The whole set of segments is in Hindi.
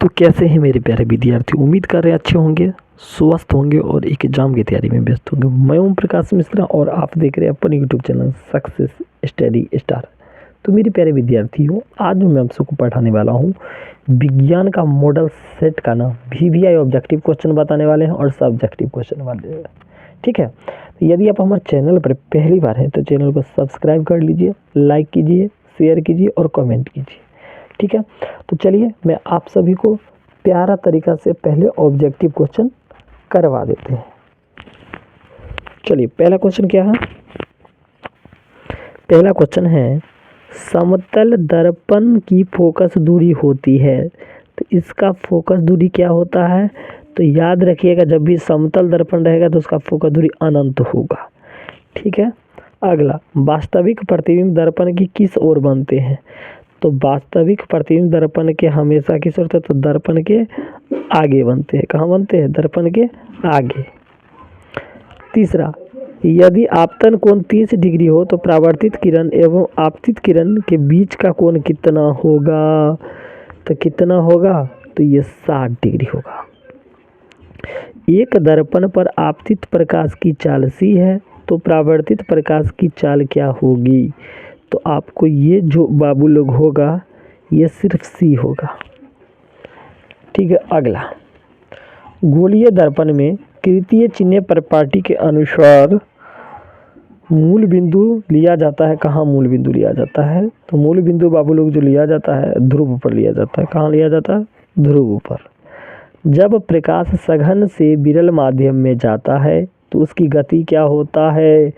तो कैसे हैं मेरे प्यारे विद्यार्थी, उम्मीद कर रहे अच्छे होंगे, स्वस्थ होंगे और एक एग्जाम की तैयारी में व्यस्त होंगे। मैं ओम प्रकाश मिश्रा और आप देख रहे हैं अपन YouTube channel success study star. तो मेरे प्यारे विद्यार्थियों, आज मैं आप सबको पढ़ाने वाला हूँ विज्ञान का मॉडल सेट का ना VVI ऑब्जेक्टिव क्वेश्चन बताने वाले हैं और सब्जेक्टिव क्वेश्चन वाले हैं। ठीक है, तो यदि आप हमारे चैनल पर पहली बार हैं तो चैनल को सब्सक्राइब कर लीजिए, लाइक कीजिए, शेयर कीजिए और कमेंट कीजिए। ठीक है, तो चलिए मैं आप सभी को प्यारा तरीका से पहले ऑब्जेक्टिव क्वेश्चन करवा देते हैं। चलिए पहला क्वेश्चन क्या है। पहला क्वेश्चन है, समतल दर्पण की फोकस दूरी होती है, तो इसका फोकस दूरी क्या होता है। तो याद रखिएगा, जब भी समतल दर्पण रहेगा तो उसका फोकस दूरी अनंत होगा। ठीक है, अगला, वास्तविक प्रतिबिंब दर्पण की किस ओर बनते हैं। तो वास्तविक प्रतिबिंब दर्पण के हमेशा किस ओर, तो दर्पण के आगे बनते हैं। कहाँ बनते हैं, दर्पण के आगे। तीसरा, यदि आपतन कोण 30 डिग्री हो तो परावर्तित किरण एवं आपतित किरण के बीच का कोण कितना होगा। तो कितना होगा, तो ये 60 डिग्री होगा। एक दर्पण पर आपतित प्रकाश की चाल C है, तो परावर्तित प्रकाश की चाल क्या होगी। तो आपको ये जो बाबू लोग होगा ये सिर्फ C होगा। ठीक है, अगला, गोलीय दर्पण में तृतीय चिन्ह प्रॉपर्टी के अनुसार मूल बिंदु लिया जाता है। कहाँ मूल बिंदु लिया जाता है, तो मूल बिंदु बाबू लोग जो लिया जाता है ध्रुव पर लिया जाता है। कहाँ लिया जाता है, ध्रुव पर। जब प्रकाश सघन से विरल माध्यम में जाता है तो उसकी गति क्या होता है।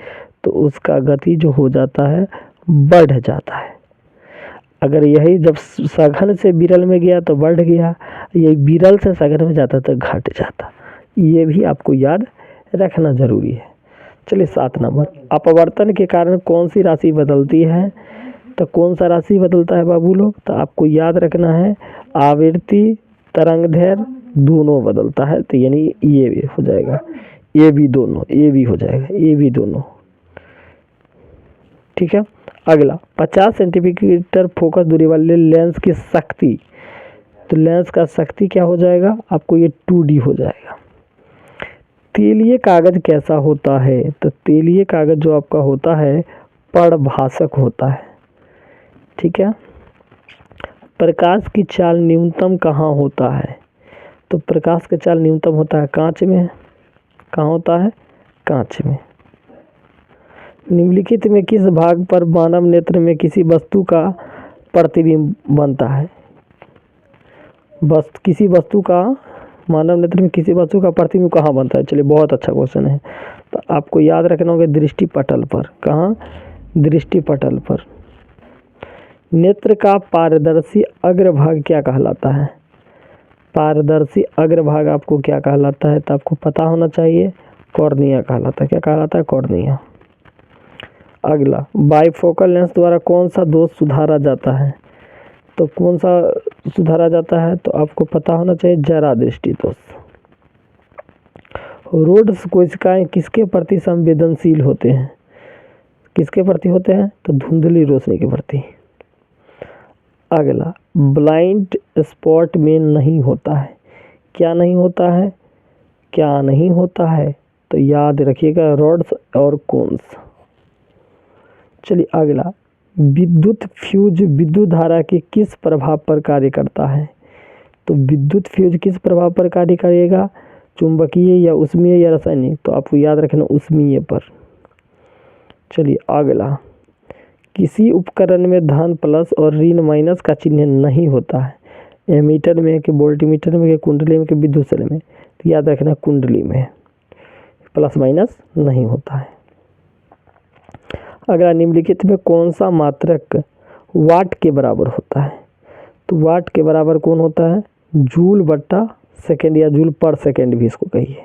तो उसका गति जो हो जाता है बढ़ जाता है। अगर यही जब सघन से विरल में गया तो बढ़ गया, यही विरल से सघन में जाता तो घट जाता। ये भी आपको याद रखना जरूरी है। चलिए 7 नंबर, अपवर्तन के कारण कौन सी राशि बदलती है। तो कौन सा राशि बदलता है बाबू लोग, तो आपको याद रखना है आवृत्ति, तरंगदैर्घ्य दोनों बदलता है। तो यानी ये भी हो जाएगा, ये भी दोनों, ये भी हो जाएगा, ये भी दोनों। ठीक है, अगला, 50 सेंटीमीटर फोकस दूरी वाले लेंस की शक्ति। तो लेंस का शक्ति क्या हो जाएगा, आपको ये 2D हो जाएगा। तेलीय कागज कैसा होता है। तो तेलीय कागज जो आपका होता है परभाषक होता है। ठीक है, प्रकाश की चाल न्यूनतम कहाँ होता है। तो प्रकाश की चाल न्यूनतम होता है कांच में। कहाँ होता है, कांच में। निम्नलिखित में किस भाग पर मानव नेत्र में किसी वस्तु का प्रतिबिंब बनता है। बस किसी वस्तु का, मानव नेत्र में किसी वस्तु का प्रतिबिंब कहाँ बनता है। चलिए बहुत अच्छा क्वेश्चन है। तो आपको याद रखना होगा दृष्टि पटल पर। कहाँ, दृष्टि पटल पर। नेत्र का पारदर्शी अग्रभाग क्या कहलाता है। पारदर्शी अग्रभाग आपको क्या कहलाता है, तो आपको पता होना चाहिए कॉर्निया कहलाता है। क्या कहलाता है, कॉर्निया। अगला, बाइफोकल लेंस द्वारा कौन सा दोष सुधारा जाता है। तो कौन सा सुधारा जाता है, तो आपको पता होना चाहिए जरा दृष्टि दोष। रोड्स कोशिकाएं किसके प्रति संवेदनशील होते हैं। किसके प्रति होते हैं, तो धुंधली रोशनी के प्रति। अगला, ब्लाइंड स्पॉट में नहीं होता है। क्या नहीं होता है, क्या नहीं होता है, तो याद रखिएगा रॉड्स और कोन्स। चलिए अगला, विद्युत फ्यूज विद्युत धारा के किस प्रभाव पर कार्य करता है। तो विद्युत फ्यूज किस प्रभाव पर कार्य करेगा, चुंबकीय या ऊष्मीय या रासायनिक। तो आपको याद रखना ऊष्मीय पर। चलिए अगला, किसी उपकरण में धन प्लस और ऋण माइनस का चिन्ह नहीं होता है। एमीटर में, कि वोल्टमीटर में, कि कुंडली में, कि विद्युत सेल में। तो याद रखना कुंडली में प्लस माइनस नहीं होता है। अगला, निम्नलिखित में कौन सा मात्रक वाट के बराबर होता है। तो वाट के बराबर कौन होता है, जूल बट्टा सेकेंड या जूल पर सेकेंड भी इसको कहिए।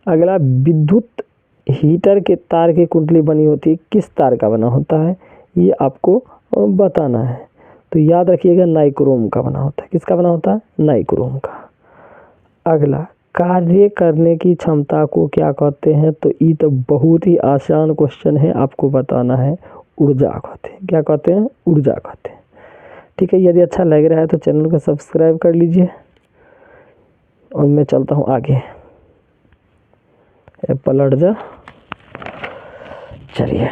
अगला, विद्युत हीटर के तार की कुंडली बनी होती है, किस तार का बना होता है, ये आपको बताना है। तो याद रखिएगा नाइक्रोम का बना होता है। किसका बना होता है, नाइक्रोम का। अगला, कार्य करने की क्षमता को क्या कहते हैं। तो ये तो बहुत ही आसान क्वेश्चन है, आपको बताना है ऊर्जा कहते हैं। क्या कहते हैं, ऊर्जा कहते हैं। ठीक है, यदि अच्छा लग रहा है तो चैनल को सब्सक्राइब कर लीजिए और मैं चलता हूँ आगे। पलट जा, चलिए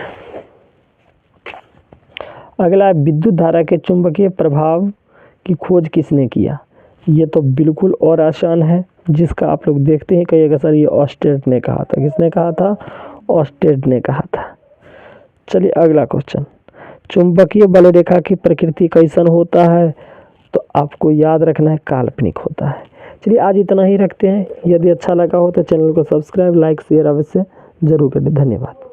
अगला है विद्युत धारा के चुंबकीय प्रभाव की खोज किसने किया। ये तो बिल्कुल और आसान है, जिसका आप लोग देखते हैं कहिएगा सर ये ऑस्टेट ने कहा था। किसने कहा था? ऑस्टेट ने कहा था। चलिए अगला क्वेश्चन, चुंबकीय बल रेखा की प्रकृति कैसन होता है? तो आपको याद रखना है काल्पनिक होता है। चलिए आज इतना ही रखते हैं। यदि अच्छा लगा हो तो चैनल को सब्सक्राइब, लाइक, शेयर अवश्य जरूर करें। धन्यवाद।